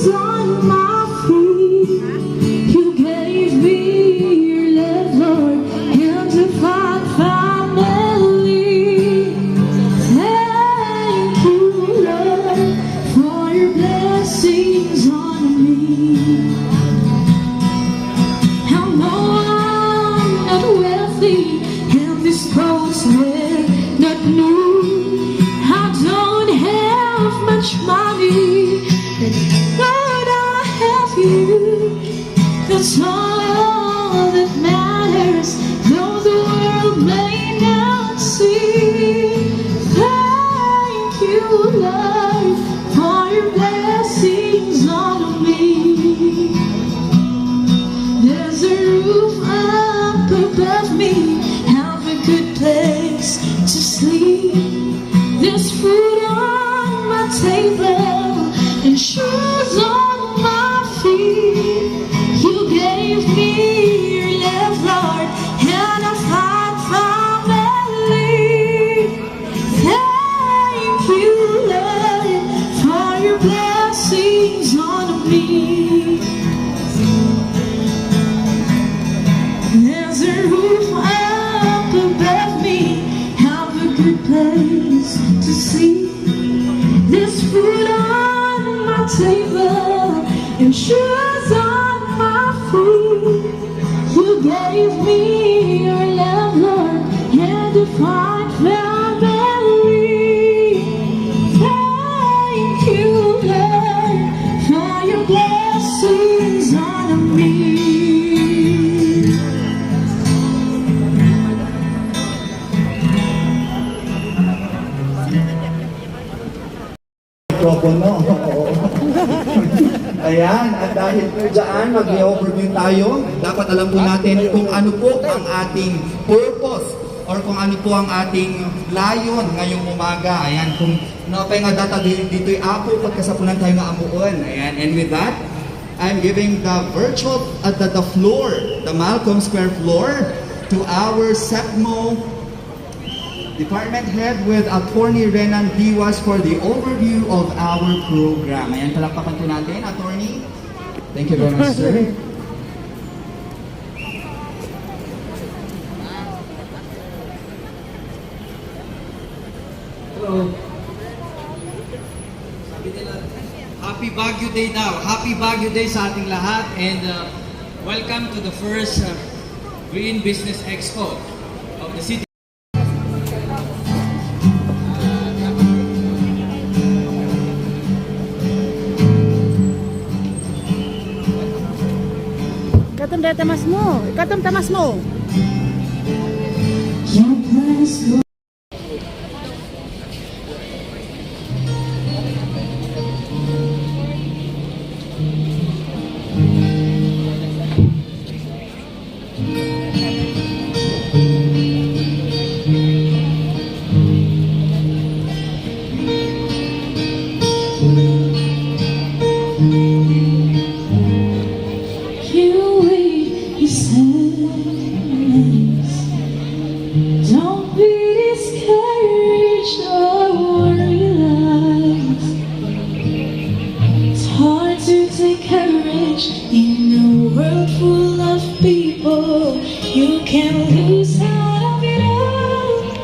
shoes on my feet. You gave me your love, Lord, and to find family. Thank you, Lord, for your blessings on me. I know I'm not wealthy, and this clothes wear not new. I don't have much money, but I have you. That's all that matters, though the world may not see. Thank you, Lord, for your blessings on me. There's a roof up above me, have a good place to sleep. There's food on my table and shoes on my feet. You gave me your love, Lord, and I find family. Thank you, Lord, for your blessings on me. There's a roof up above me, have a good place to sleep. There's food on my table and shoes on my feet. You gave me your love, Lord, and to find family. Thank you, Lord, for your blessings on me. Mikropono. Ayan, at dahil po dyan, mag-i-overview tayo. Dapat alam po natin kung ano po ang ating purpose or kung ano po ang ating layon ngayong umaga. Ayan, kung napay nga data dito'y apo, pagkasapunan tayo nga amuon. Ayan, and with that, I'm giving the virtual, the floor, the Malcolm Square floor to our SEPMO Department Head with Attorney Renan Diwas for the overview of our program. Ayan, palakpakan po natin, Attorney. Thank you very much, sir. Hello. Sabi nila, Happy Baguio Day daw. Happy Baguio Day sa ating lahat, and welcome to the first Green Business Expo of the city. Ikatom tamas mo. Your plans go. Don't be discouraged or relaxed. It's hard to take courage in a world full of people. You can lose sight of it all.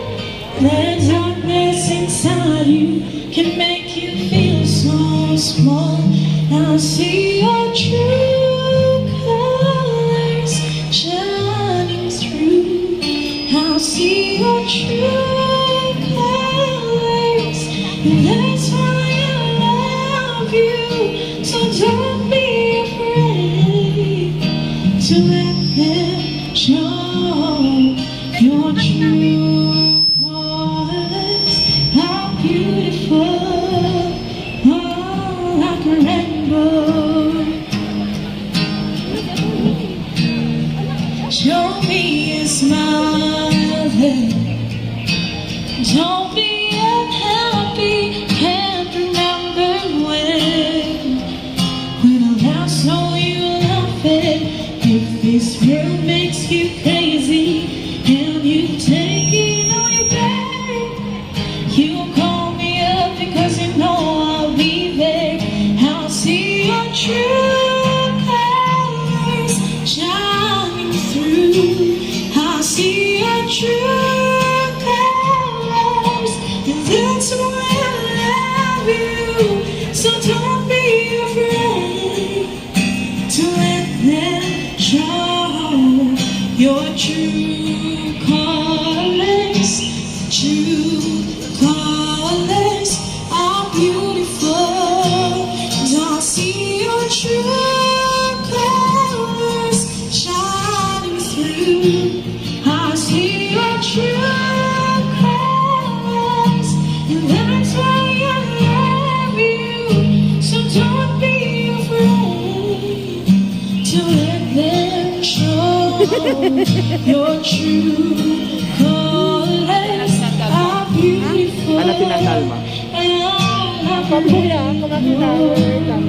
The darkness inside you can make you feel so small. Now see your true colors shining through. Now see your true colors, and that's why I love you. So don't be afraid to let them show your true colors. How beautiful, oh, like a rainbow. Show me a smile then. Don't be unhappy, can't remember when I last saw you laughing. If this world makes you crazy and you take it on your back, you call me up because you know I'll be there. I'll see your So don't be afraid to let them show your true colors. True colors are beautiful. Don't see your true colors shining through. I see your true colors, and that's why I love you. So don't be afraid to let them show your true colors are beautiful. Ano tinakalma? Pambuya, kumakita lang.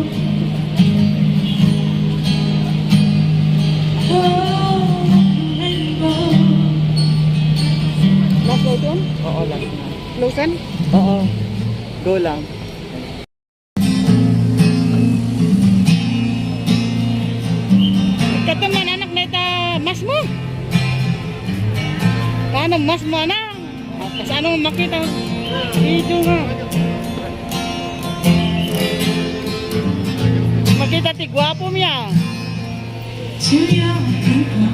Last night yun? Oo, last night. Closean? Oo. Go lang. Kataman anak na ita mas mo. Paano mas mo na? Kasi ano makita? Ito nga. Makita ti gwapo miya. To young people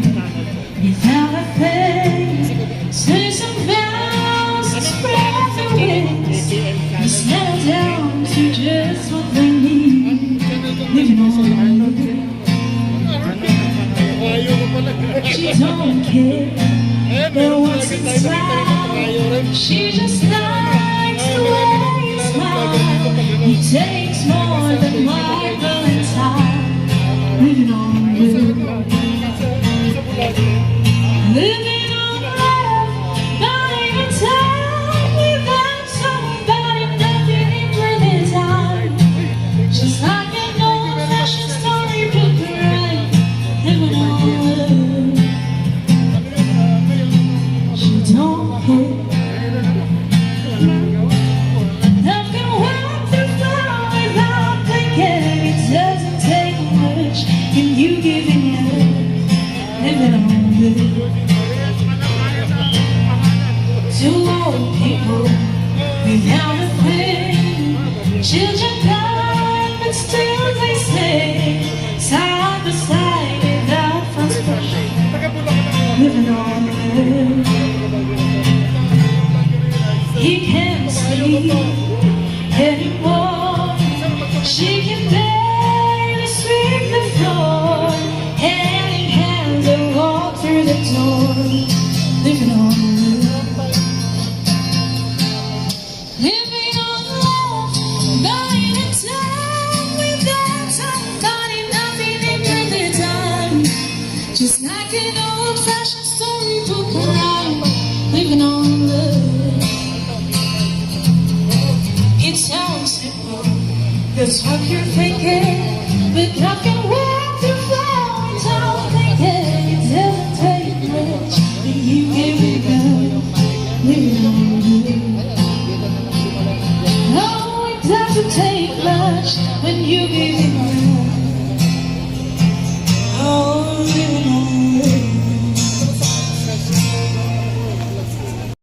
without a face, say some vows and spread their wings, and settle down to just what they need. Living on, she don't care but what's inside. She just likes the way you smile. It takes more than Michael and time. Living on, living on love, buying a time without somebody, nothing in really time. Just like an old-fashioned storybook, right? Living on love. She don't care. Love can walk through fire without thinking. It doesn't take much, and you giving it. Living on love. To old people without a thing, children die, but still they stay side by side without frustration. Living on love. He can't sleep anymore. She can barely sweep the floor. Hand in hand they walk through the door. Living on love. Living on love, buying a time without somebody, nothing in really time. Just like an old-fashioned storybook rhyme. Living on love. It sounds simple, that's what you're thinking, but I can walk through fire without thinking. It doesn't take much, and you give it up. Living on